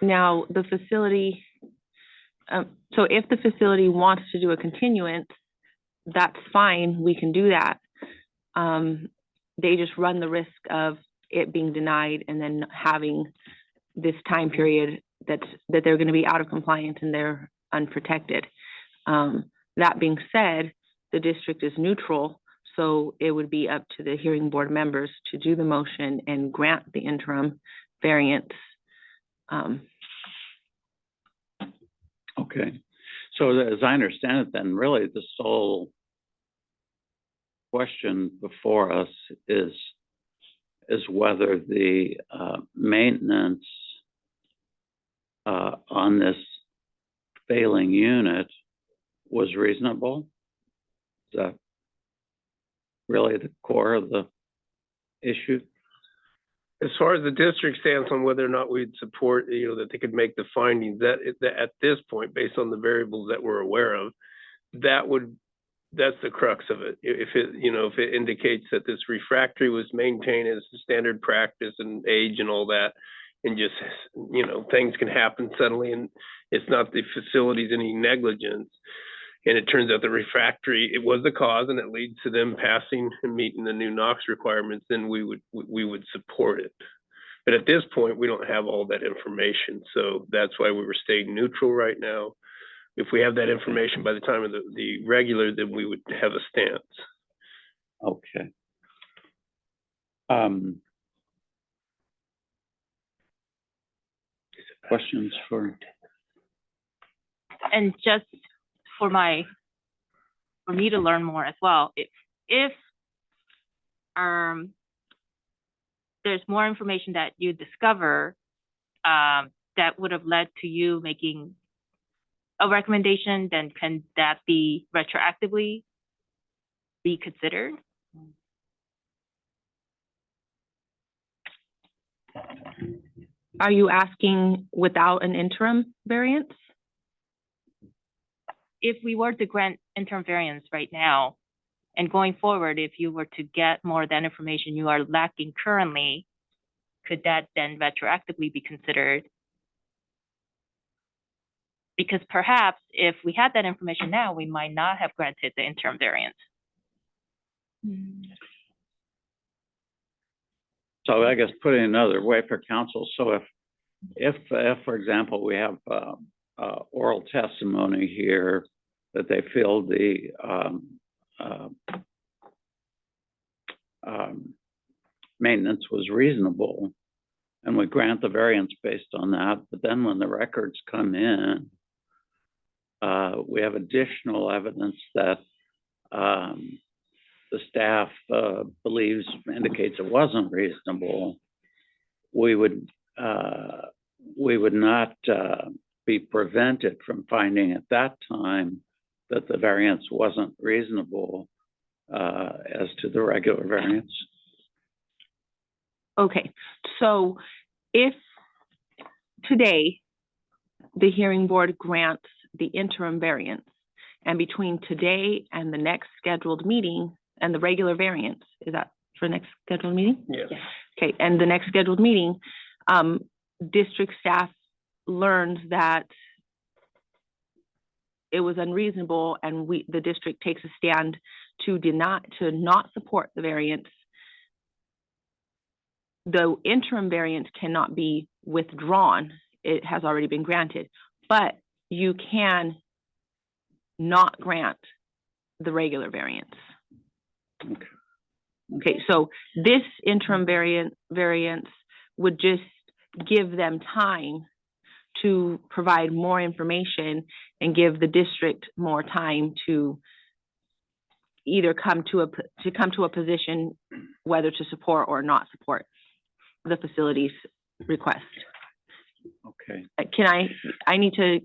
now the facility, so if the facility wants to do a continuance, that's fine, we can do that. They just run the risk of it being denied and then having this time period that they're going to be out of compliance and they're unprotected. That being said, the district is neutral, so it would be up to the hearing board members to do the motion and grant the interim variance. Okay, so as I understand it, then really the sole question before us is whether the maintenance on this failing unit was reasonable. Is that really the core of the issue? As far as the district stance on whether or not we'd support, that they could make the findings, that at this point, based on the variables that we're aware of, that's the crux of it. If it indicates that this refractory was maintained as a standard practice and age and all that, and just, things can happen suddenly and it's not the facility's any negligence, and it turns out the refractory, it was the cause and it leads to them passing and meeting the new NOx requirements, then we would support it. But at this point, we don't have all that information. So that's why we were staying neutral right now. If we have that information by the time of the regular, then we would have a stance. Okay. Questions for? And just for me to learn more as well, if there's more information that you discover that would have led to you making a recommendation, then can that be retroactively reconsidered? Are you asking without an interim variance? If we were to grant interim variance right now, and going forward, if you were to get more of that information you are lacking currently, could that then retroactively be considered? Because perhaps if we had that information now, we might not have granted the interim variance. So I guess putting it another way for council, so if for example, we have oral testimony here that they feel the maintenance was reasonable, and we grant the variance based on that, but then when the records come in, we have additional evidence that the staff indicates it wasn't reasonable, we would not be prevented from finding at that time that the variance wasn't reasonable as to the regular variance. Okay, so if today the hearing board grants the interim variance. And between today and the next scheduled meeting and the regular variance, is that for next scheduled meeting? Yes. Okay, and the next scheduled meeting, district staff learned that it was unreasonable, and the district takes a stand to not support the variance. The interim variance cannot be withdrawn. It has already been granted, but you can not grant the regular variance. Okay, so this interim variance would just give them time to provide more information and give the district more time to either come to a position whether to support or not support the facility's request. Okay. I need to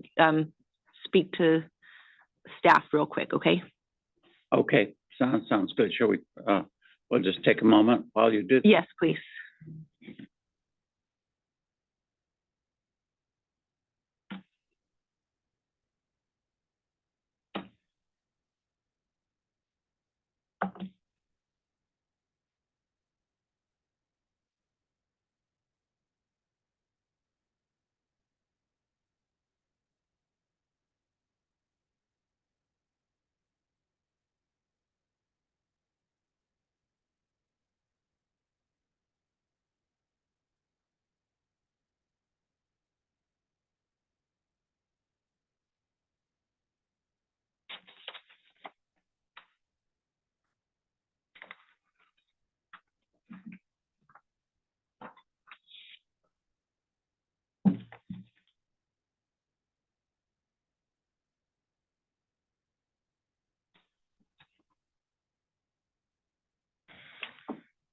speak to staff real quick, okay? Okay, sounds good. Shall we, we'll just take a moment while you do. Yes, please.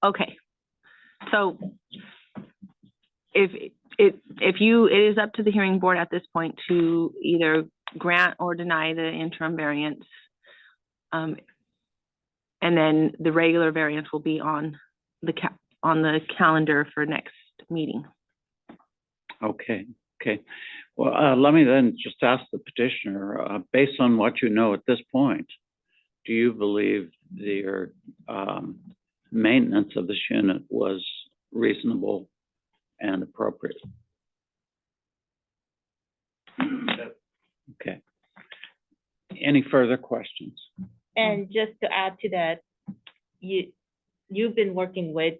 Okay, so it is up to the hearing board at this point to either grant or deny the interim variance. And then the regular variance will be on the calendar for next meeting. Okay. Well, let me then just ask the petitioner, based on what you know at this point, do you believe their maintenance of this unit was reasonable and appropriate? Okay. Any further questions? And just to add to that, you've been working with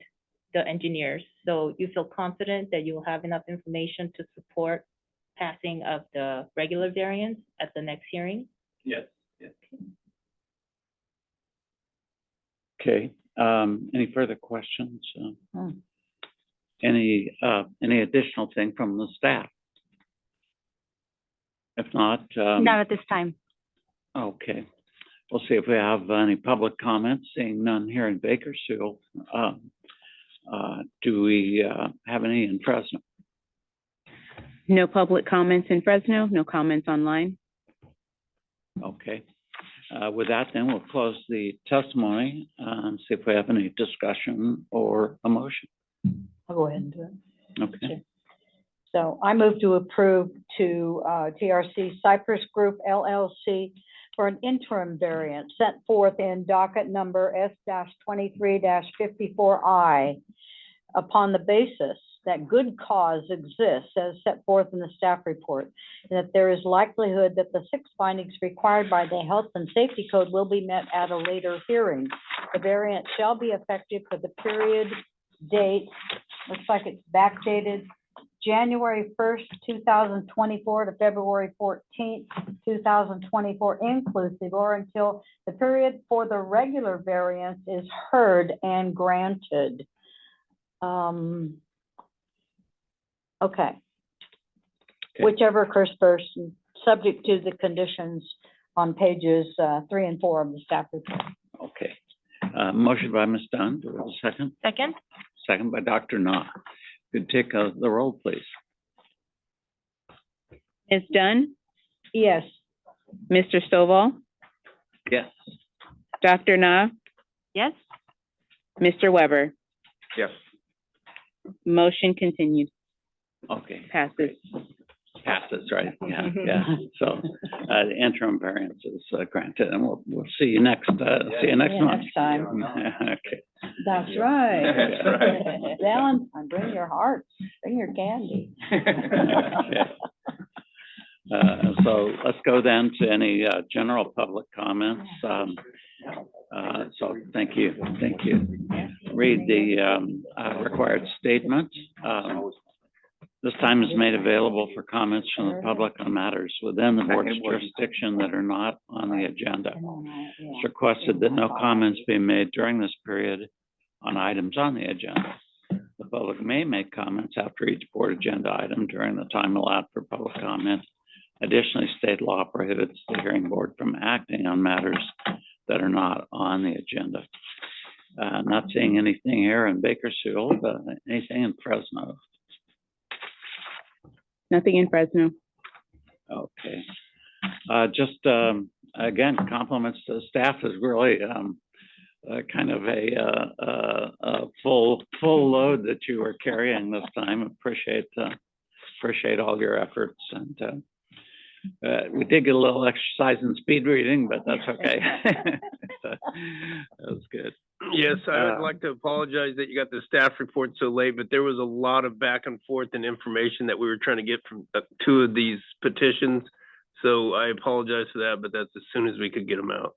the engineers, so you feel confident that you will have enough information to support passing of the regular variance at the next hearing? Yes. Okay, any further questions? Any additional thing from the staff? If not, Not at this time. okay. We'll see if we have any public comments. Seeing none here in Bakersfield. Do we have any in Fresno? No public comments in Fresno, no comments online. Okay. With that, then we'll close the testimony and see if we have any discussion or a motion. I'll go ahead and do it. Okay. So I move to approve to TRC Cypress Group LLC for an interim variance set forth in docket number S-23-54I upon the basis that good cause exists as set forth in the staff report, and that there is likelihood that the 6 findings required by the Health and Safety Code will be met at a later hearing. The variance shall be effective for the period date, looks like it's backdated, January 1st, 2024 to February 14th, 2024 inclusive, or until the period for the regular variance is heard and granted. Okay. Whichever occurs first, subject to the conditions on pages 3 and 4 of the staff report. Okay. Motion by Ms. Dunn. Do we have a second? Second? Second by Dr. Na. Could take the roll, please. Ms. Dunn? Yes. Mr. Stovall? Yes. Dr. Na? Yes? Mr. Weber? Yes. Motion continued. Okay. Passes. passes, right? Yeah, yeah. So, the interim variance is granted, and we'll see you next month. Next time. Okay. That's right. That's right. Valentine, bring your hearts, bring your candy. Okay. So let's go then to any general public comments. So thank you. Read the required statement. This time is made available for comments from the public on matters within the board's jurisdiction that are not on the agenda. It's requested that no comments be made during this period on items on the agenda. The public may make comments after each board agenda item during the time allowed for public comment. Additionally, state law prohibits the hearing board from acting on matters that are not on the agenda. Not seeing anything here in Bakersfield, anything in Fresno? Nothing in Fresno. Okay. Just, again, compliments to the staff is really, kind of a full load that you were carrying this time. Appreciate all your efforts, and we did get a little exercise in speed reading, but that's okay. That was good. Yes, I would like to apologize that you got the staff report so late, but there was a lot of back and forth and information that we were trying to get from two of these petitions. So I apologize for that, but that's as soon as we could get them out.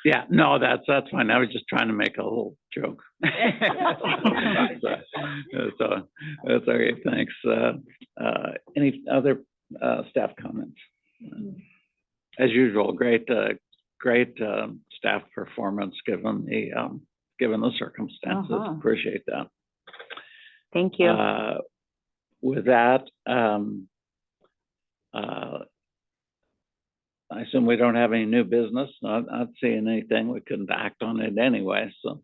Yeah, no, that's fine. I was just trying to make a little joke. So that's all right. Thanks. Any other staff comments? As usual, great staff performance given the circumstances. Appreciate that. Thank you. With that, I assume we don't have any new business. Not seeing anything. We couldn't act on it anyway. So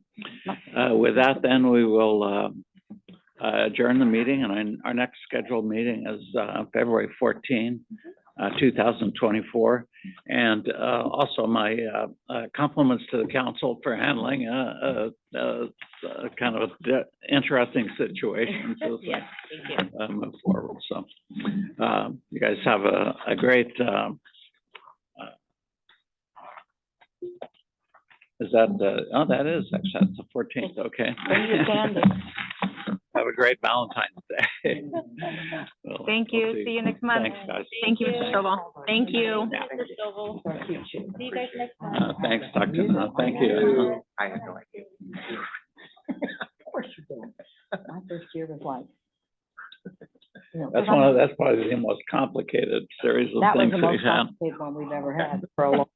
with that, then we will adjourn the meeting, and our next scheduled meeting is February 14, 2024. And also my compliments to the council for handling kind of interesting situations as we move forward. So you guys have a great is that that is actually, that's the 14th. Okay. Bring your candy. Have a great Valentine's Day. Well, Thank you. See you next month. Thanks, guys. Thank you, Mr. Stovall. Thank you. See you guys next time. Thanks, Dr. Thank you. I have no idea. Of course you do. My first year was like. That's probably the most complicated series of That was things the we've most had. complicated one we've ever had for a long